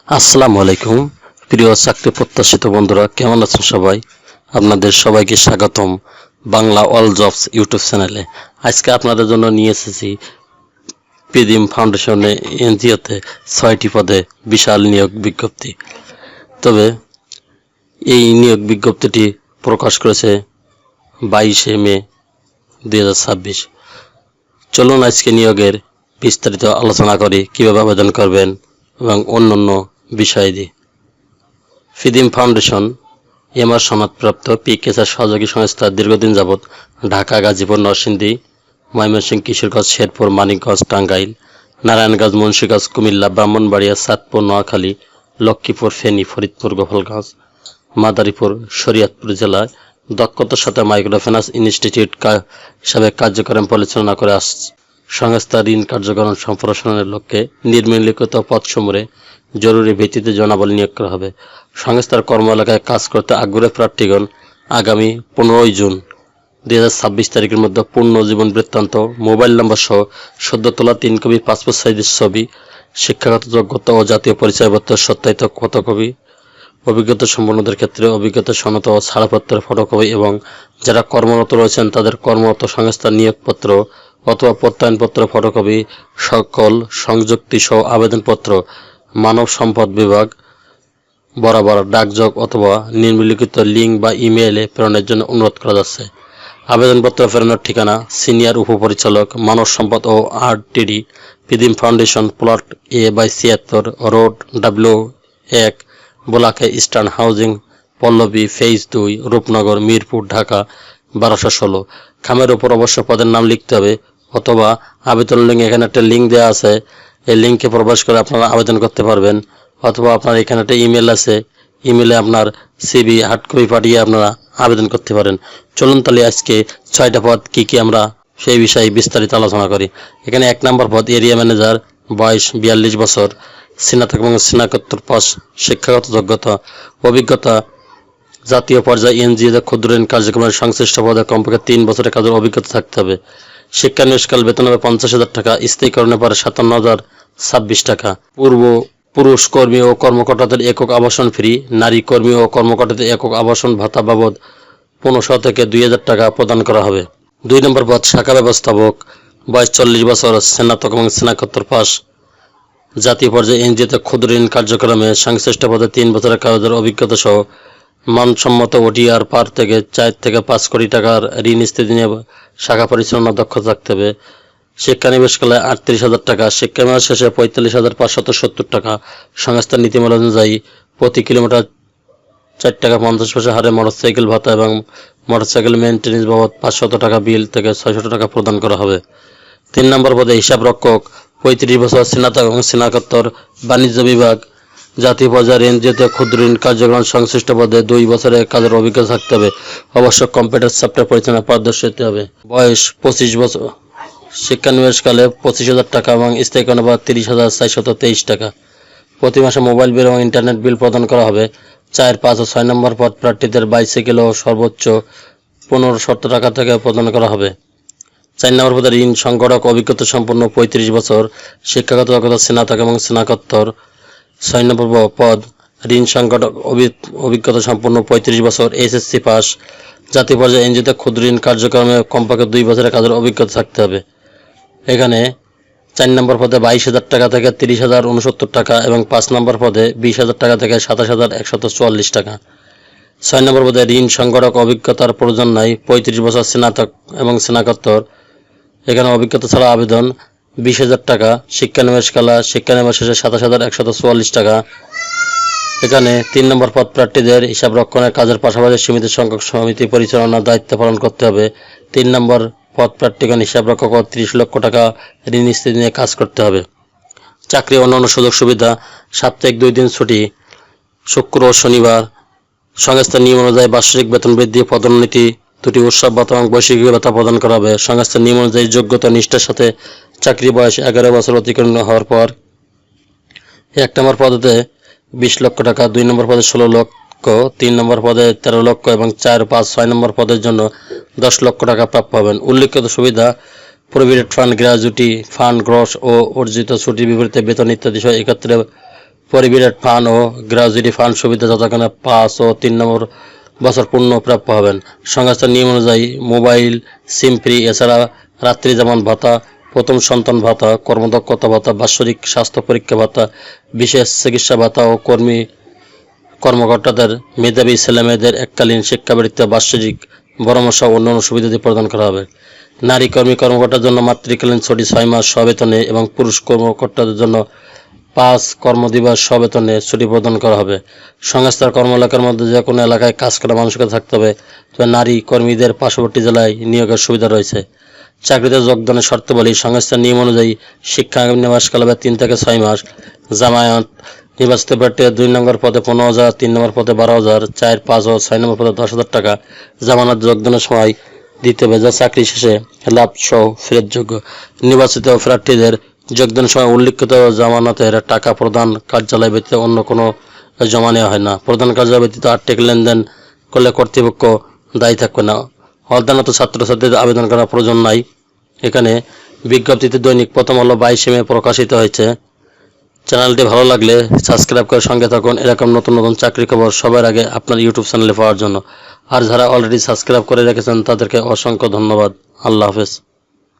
আসসালামু আলাইকুম প্রিয় চাকরি প্রত্যাশিত বন্ধুরা, কেমন আছেন সবাই? আপনাদের সবাইকে স্বাগতম বাংলা অল জবস ইউটিউব চ্যানেলে। আজকে আপনাদের জন্য নিয়ে এসেছি পিদিম ফাউন্ডেশনে এনজিওতে 6টি পদে বিশাল নিয়োগ বিজ্ঞপ্তি। তবে এই নিয়োগ বিজ্ঞপ্তিটি প্রকাশ করেছে 22শে মে 2026। চলুন আজকে নিয়োগের বিস্তারিত আলোচনা করি, কীভাবে আবেদন করবেন এবং অন্যান্য বিষয়াদি। ফিদিম ফাউন্ডেশন এমআর সনদপ্রাপ্ত পিকেএসআর সহযোগী সংস্থা দীর্ঘদিন যাবৎ ঢাকা, গাজীপুর, নরসিংদী, ময়মনসিংহ, কিশোরগঞ্জ, শেরপুর, মানিকগঞ্জ, টাঙ্গাইল, নারায়ণগঞ্জ, মুন্সিগঞ্জ, কুমিল্লা, ব্রাহ্মণবাড়িয়া, চাঁদপুর, নোয়াখালী, লক্ষ্মীপুর, ফেনী, ফরিদপুর, গোপালগঞ্জ, মাদারীপুর, শরীয়তপুর জেলায় দক্ষতার সাথে মাইক্রোফিন্যান্স ইনস্টিটিউট হিসাবে কার্যক্রম পরিচালনা করে আসছে। সংস্থা ঋণ কার্যক্রম সম্প্রসারণের লক্ষ্যে নিম্নলিখিত পদসমূহে জরুরি ভিত্তিতে জনাবলী নিয়োগ করা হবে। সংস্থার কর্ম এলাকায় কাজ করতে আগ্রহী প্রার্থীগণ আগামী 15 জুন 2026 তারিখের মধ্যে পূর্ণ জীবন বৃত্তান্ত, মোবাইল নম্বর সহ সদ্য তোলা 3 কপি পাসপোর্ট সাইজের ছবি, শিক্ষাগত যোগ্যতা ও জাতীয় পরিচয়পত্রের সত্যায়িত ফটোকপি, অভিজ্ঞতা সম্পন্নদের ক্ষেত্রে অভিজ্ঞতা সনদ ও ছাড়পত্রের ফটোকপি এবং যারা কর্মরত রয়েছেন তাদের কর্মরত সংস্থার নিয়োগপত্র অথবা প্রত্যয়নপত্র ফটোকপি, সকল সংযুক্তি সহ আবেদনপত্র মানব সম্পদ বিভাগ বরাবর ডাকযোগ অথবা নিম্নলিখিত লিঙ্ক বা ইমেইলে প্রেরণের জন্য অনুরোধ করা যাচ্ছে। আবেদনপত্র প্রেরণের ঠিকানা সিনিয়র উপপরিচালক মানব সম্পদ ও RTD, Pidim foundation, plot A/76, road W1, বোলাকে eastern housing, Pallabi, phase 2, Rupnagar, Mirpur, Dhaka 1216। খামের উপর অবশ্য পদের নাম লিখতে হবে অথবা আবেদন লিঙ্ক, এখানে একটা লিঙ্ক দেওয়া আছে, এই লিঙ্কে প্রবেশ করে আপনারা আবেদন করতে পারবেন। অথবা আপনার এখানে একটা ইমেল আছে, ইমেলে আপনার সিভি হার্ড কপি পাঠিয়ে আপনারা আবেদন করতে পারেন। চলুন তাহলে আজকে 6টা পদ কী কী আমরা সেই বিষয়ে বিস্তারিত আলোচনা করি। এখানে 1 নম্বর পদ এরিয়া ম্যানেজার, বয়স 42 বছর, স্নাতক এবং স্নাতকোত্তর পাস, শিক্ষাগত যোগ্যতা অভিজ্ঞতা জাতীয় পর্যায়ে এনজিওতে ক্ষুদ্র ঋণ কার্যক্রমের সংশ্লিষ্ট পদে কমপক্ষে 3 বছরের কাজের অভিজ্ঞতা থাকতে হবে। শিক্ষানিবেশকাল বেতন হবে 50,000 টাকা, স্থায়ীকরণের পরে 57,026 টাকা। পুরুষ কর্মী ও কর্মকর্তাদের একক আবাসন ফ্রি, নারী কর্মী ও কর্মকর্তাদের একক আবাসন ভাতা বাবদ 1500 থেকে 2000 টাকা প্রদান করা হবে। 2 নম্বর পদ শাখা ব্যবস্থাপক, বয়স 40 বছর, স্নাতক এবং স্নাতকোত্তর পাস, জাতীয় পর্যায়ে এনজিওতে ক্ষুদ্র ঋণ কার্যক্রমে সংশ্লিষ্ট পদে 3 বছরের কাজের অভিজ্ঞতা সহ মানসম্মত ওটিআর পার থেকে 4 থেকে 5 কোটি টাকার ঋণ স্থিতি নিয়ে শাখা পরিচালনা দক্ষতা থাকতে হবে। শিক্ষানিবেশকালে 38,000 টাকা, শিক্ষামেয়াদ শেষে 45,570 টাকা। সংস্থার নীতিমালা অনুযায়ী প্রতি কিলোমিটার 4 টাকা 50 পয়সা হারে মোটরসাইকেল ভাতা এবং মোটরসাইকেল মেনটেন্যান্স বাবদ 500 টাকা বিল থেকে 600 টাকা প্রদান করা হবে। 3 নম্বর পদে হিসাব রক্ষক, 35 বছর, স্নাতক এবং স্নাতকোত্তর বাণিজ্য বিভাগ, জাতীয় পর্যায়ের এনজিওতে ক্ষুদ্র ঋণ কার্যক্রম সংশ্লিষ্ট পদে 2 বছরের কাজের অভিজ্ঞতা থাকতে হবে। অবশ্য কম্পিউটার সফটওয়্যার পরিচালনা পারদর্শী হতে হবে। বয়স 25 বছর, শিক্ষানিবেশকালে 25,000 টাকা এবং স্থায়ীকরণ বা 30,423 টাকা। প্রতি মাসে মোবাইল বিল এবং ইন্টারনেট বিল প্রদান করা হবে। 4, 5 ও 6 নম্বর পদ প্রার্থীদের বাইসাইকেল ও সর্বোচ্চ 1500 টাকা থেকে প্রদান করা হবে। 4 নম্বর পদে ঋণ সংগঠক, অভিজ্ঞতা সম্পন্ন 35 বছর, শিক্ষাগত যোগ্যতা স্নাতক এবং স্নাতকোত্তর। 6 নম্বর পদ ঋণ সংগঠক, অভিজ্ঞতা সম্পন্ন 35 বছর, এসএসসি পাস, জাতীয় পর্যায়ে এনজিওতে ক্ষুদ্র ঋণ কার্যক্রমে কমপক্ষে 2 বছরের কাজের অভিজ্ঞতা থাকতে হবে। এখানে 4 নম্বর পদে 22,000 টাকা থেকে 30,069 টাকা এবং 5 নম্বর পদে 20,000 টাকা থেকে 27,144 টাকা। 6 নম্বর পদে ঋণ সংগঠক, অভিজ্ঞতার প্রয়োজন নাই, 35 বছর, স্নাতক এবং স্নাতকোত্তর। এখানে অভিজ্ঞতা ছাড়া আবেদন, 20,000 টাকা। শিক্ষানিবেশকালা, শিক্ষানিবেশ শেষে 27,144 টাকা। এখানে 3 নম্বর পদ প্রার্থীদের হিসাব রক্ষণের কাজের পাশাপাশি সীমিত সংখ্যক সমিতি পরিচালনার দায়িত্ব পালন করতে হবে। 3 নম্বর পদ প্রার্থীগণ হিসাব রক্ষক ও 30 লক্ষ টাকা ঋণ স্থিতি নিয়ে কাজ করতে হবে। চাকরি অন্যান্য সুযোগ সুবিধা, সাপ্তাহিক 2 দিন ছুটি, শুক্র ও শনিবার। সংস্থার নিয়ম অনুযায়ী বার্ষিক বেতন বৃদ্ধি, পদোন্নতি, 2টি উৎসব ভাতা এবং বৈশ্বিক ভাতা প্রদান করা হবে। সংস্থার নিয়ম অনুযায়ী যোগ্যতা নিষ্ঠার সাথে চাকরি বয়স 11 বছর অতিক্রান্ত হওয়ার পর 1 নম্বর পদে 20 লক্ষ টাকা, 2 নম্বর পদে 16 লক্ষ, 3 নম্বর পদে 13 লক্ষ এবং 4, 5, 6 নম্বর পদের জন্য 10 লক্ষ টাকা প্রাপ্য হবেন। উল্লেখিত সুবিধা provident fund, gratuity fund, gross ও অর্জিত ছুটির বিপরীতে বেতন ইত্যাদি সহ এক্ষেত্রে প্রভিডেন্ট ফান্ড ও গ্র্যাচুইটি ফান্ড সুবিধা যথাক্রমে 5 ও 3 নম্বর বছর পূর্ণ প্রাপ্য হবেন। সংস্থার নিয়ম অনুযায়ী মোবাইল সিম ফ্রি, এছাড়া রাত্রি জামান ভাতা, প্রথম সন্তান ভাতা, কর্মদক্ষতা ভাতা, বাৎসরিক স্বাস্থ্য পরীক্ষা ভাতা, বিশেষ চিকিৎসা ভাতা ও কর্মকর্তাদের মেধাবী ছেলেমেয়েদের এককালীন শিক্ষাবৃত্তি, বাৎসরিক পরামর্শ ও অন্যান্য সুবিধাদি প্রদান করা হবে। নারী কর্মকর্তার জন্য মাতৃকালীন ছুটি 6 মাস সবেতনে এবং পুরুষ কর্মকর্তাদের জন্য 5 কর্মদিবস সবেতনে ছুটি প্রদান করা হবে। সংস্থার কর্মএলাকার মধ্যে যে কোনো এলাকায় কাজ করা মানুষকে থাকতে হবে, তবে নারী কর্মীদের পার্শ্ববর্তী জেলায় নিয়োগের সুবিধা রয়েছে। চাকরিতে যোগদানের শর্তাবলী: সংস্থার নিয়ম অনুযায়ী শিক্ষা নিবাসকাল হবে 3 থেকে 6 মাস। জামায়াত নির্বাচিত প্রার্থীরা 2 নম্বর পদে 15,000, 3 নম্বর পদে 12,000, 4, 5 ও 6 নম্বর পদে 10,000 টাকা জামানত যোগদানের সময় দিতে হবে, যা চাকরি শেষে লাভ সহ ফেরতযোগ্য। নির্বাচিত প্রার্থীদের যোগদানের সময় উল্লিখিত জামানতের টাকা প্রদান কার্যালয় ব্যতীত অন্য কোনো জমা নেওয়া হয় না। প্রধান কার্যালয় ব্যতীত আর্থিক লেনদেন করলে কর্তৃপক্ষ দায়ী থাকবে না। অধ্যয়নরত ছাত্রছাত্রীদের আবেদন করার প্রয়োজন নাই। এখানে বিজ্ঞপ্তিতে দৈনিক প্রথম আলো 22 মে প্রকাশিত হয়েছে। চ্যানেলটি ভালো লাগলে সাবস্ক্রাইব করে সঙ্গে থাকুন এরকম নতুন নতুন চাকরি খবর সবার আগে আপনার ইউটিউব চ্যানেলে পাওয়ার জন্য। আর যারা অলরেডি সাবস্ক্রাইব করে রেখেছেন তাদেরকে অসংখ্য ধন্যবাদ। আল্লাহ হাফেজ।